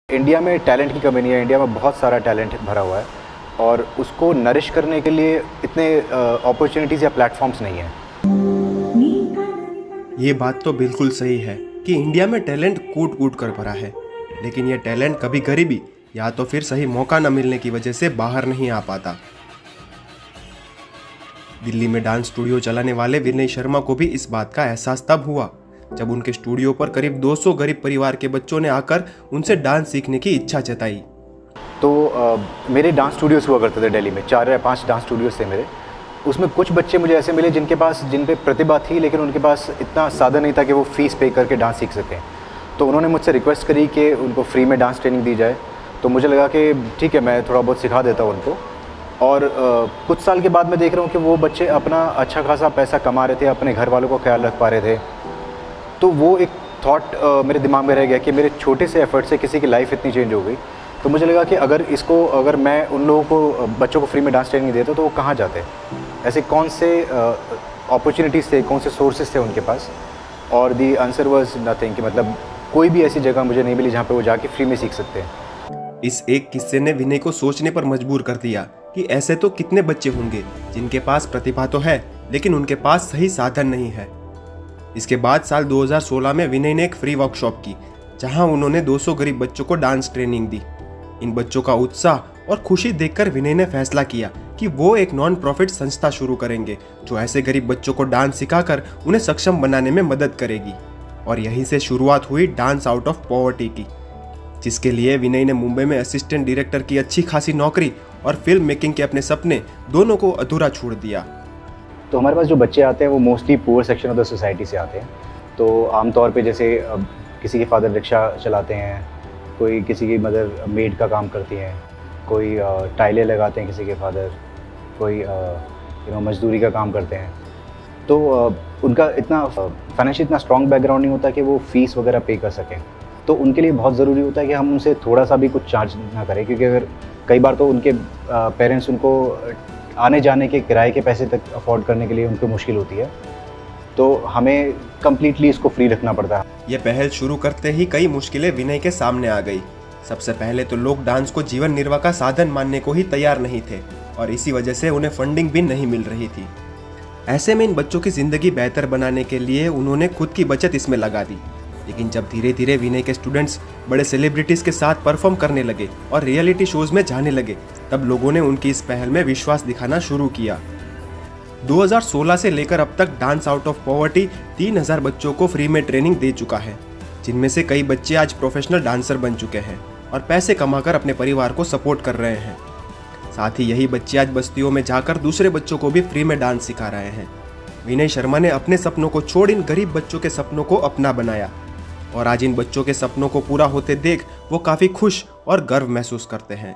India में talent की कमी नहीं है। इंडिया में बहुत सारा टैलेंट भरा हुआ है और उसको नरिश करने के लिए इतने अपॉर्चुनिटीज़ या प्लेटफॉर्म्स नहीं हैं। ये बात तो बिल्कुल सही है कि इंडिया में टैलेंट कूट कूट कर भरा है, लेकिन ये टैलेंट कभी गरीबी या तो फिर सही मौका न मिलने की वजह से बाहर नहीं आ पाता। दिल्ली में डांस स्टूडियो चलाने वाले विनय शर्मा को भी इस बात का एहसास तब हुआ जब उनके स्टूडियो पर करीब 200 गरीब परिवार के बच्चों ने आकर उनसे डांस सीखने की इच्छा जताई। तो मेरे डांस स्टूडियोज हुआ करते थे दिल्ली में, 4 या 5 डांस स्टूडियोज थे मेरे। उसमें कुछ बच्चे मुझे ऐसे मिले जिन पे प्रतिभा थी, लेकिन उनके पास इतना साधन नहीं था कि वो फीस पे करके डांस सीख सकें। तो उन्होंने मुझसे रिक्वेस्ट करी कि उनको फ्री में डांस ट्रेनिंग दी जाए। तो मुझे लगा कि ठीक है, मैं थोड़ा बहुत सिखा देता हूँ उनको। और कुछ साल के बाद मैं देख रहा हूँ कि वो बच्चे अपना अच्छा खासा पैसा कमा रहे थे, अपने घर वालों का ख्याल रख पा रहे थे। तो वो एक थॉट मेरे दिमाग में रह गया कि मेरे छोटे से एफर्ट से किसी की लाइफ इतनी चेंज हो गई। तो मुझे लगा कि अगर मैं उन लोगों को, बच्चों को फ्री में डांस ट्रेनिंग देता तो वो कहाँ जाते, ऐसे कौन से अपॉर्चुनिटीज़ थे, कौन से सोर्सेज थे उनके पास। और दी आंसर वाज नथिंग, कि मतलब कोई भी ऐसी जगह मुझे नहीं मिली जहाँ पे वो जाके फ्री में सीख सकते हैं। इस एक किस्से ने विनय को सोचने पर मजबूर कर दिया कि ऐसे तो कितने बच्चे होंगे जिनके पास प्रतिभा तो है, लेकिन उनके पास सही साधन नहीं है। इसके बाद साल 2016 में विनय ने एक फ्री वर्कशॉप की, जहां उन्होंने 200 गरीब बच्चों को डांस ट्रेनिंग दी। इन बच्चों का उत्साह और खुशी देखकर विनय ने फैसला किया कि वो एक नॉन प्रॉफिट संस्था शुरू करेंगे जो ऐसे गरीब बच्चों को डांस सिखाकर उन्हें सक्षम बनाने में मदद करेगी। और यहीं से शुरुआत हुई डांस आउट ऑफ पॉवर्टी की, जिसके लिए विनय ने मुंबई में असिस्टेंट डायरेक्टर की अच्छी खासी नौकरी और फिल्म मेकिंग के अपने सपने दोनों को अधूरा छोड़ दिया। तो हमारे पास जो बच्चे आते हैं वो mostly poor section of the society से आते हैं। तो आमतौर पे जैसे किसी के फादर रिक्शा चलाते हैं, कोई किसी की मदर मेड का काम करती हैं, कोई टाइलें लगाते हैं किसी के फादर, कोई मजदूरी का काम करते हैं। तो उनका इतना फाइनेंशियल इतना स्ट्रॉन्ग बैकग्राउंड नहीं होता कि वो फ़ीस वगैरह पे कर सकें। तो उनके लिए बहुत ज़रूरी होता है कि हम उनसे थोड़ा सा भी कुछ चार्ज ना करें, क्योंकि अगर कई बार तो उनके पेरेंट्स उनको आने जाने के किराए के पैसे तक अफोर्ड करने के लिए उनको मुश्किल होती है। तो हमें कम्प्लीटली इसको फ्री रखना पड़ता है। ये पहल शुरू करते ही कई मुश्किलें विनय के सामने आ गई। सबसे पहले तो लोग डांस को जीवन निर्वाह का साधन मानने को ही तैयार नहीं थे और इसी वजह से उन्हें फंडिंग भी नहीं मिल रही थी। ऐसे में इन बच्चों की जिंदगी बेहतर बनाने के लिए उन्होंने खुद की बचत इसमें लगा दी। लेकिन जब धीरे धीरे विनय के स्टूडेंट्स बड़े सेलिब्रिटीज के साथ परफॉर्म करने लगे और रियलिटी शोज में जाने लगे, तब लोगों ने उनकी इस पहल में विश्वास दिखाना शुरू किया। 2016 से लेकर अब तक डांस आउट ऑफ पॉवर्टी 3000 बच्चों को फ्री में ट्रेनिंग दे चुका है, जिनमें से कई बच्चे आज प्रोफेशनल डांसर बन चुके हैं और पैसे कमाकर अपने परिवार को सपोर्ट कर रहे हैं। साथ ही यही बच्चे आज बस्तियों में जाकर दूसरे बच्चों को भी फ्री में डांस सिखा रहे हैं। विनय शर्मा ने अपने सपनों को छोड़ इन गरीब बच्चों के सपनों को अपना बनाया और आज इन बच्चों के सपनों को पूरा होते देख वो काफ़ी खुश और गर्व महसूस करते हैं।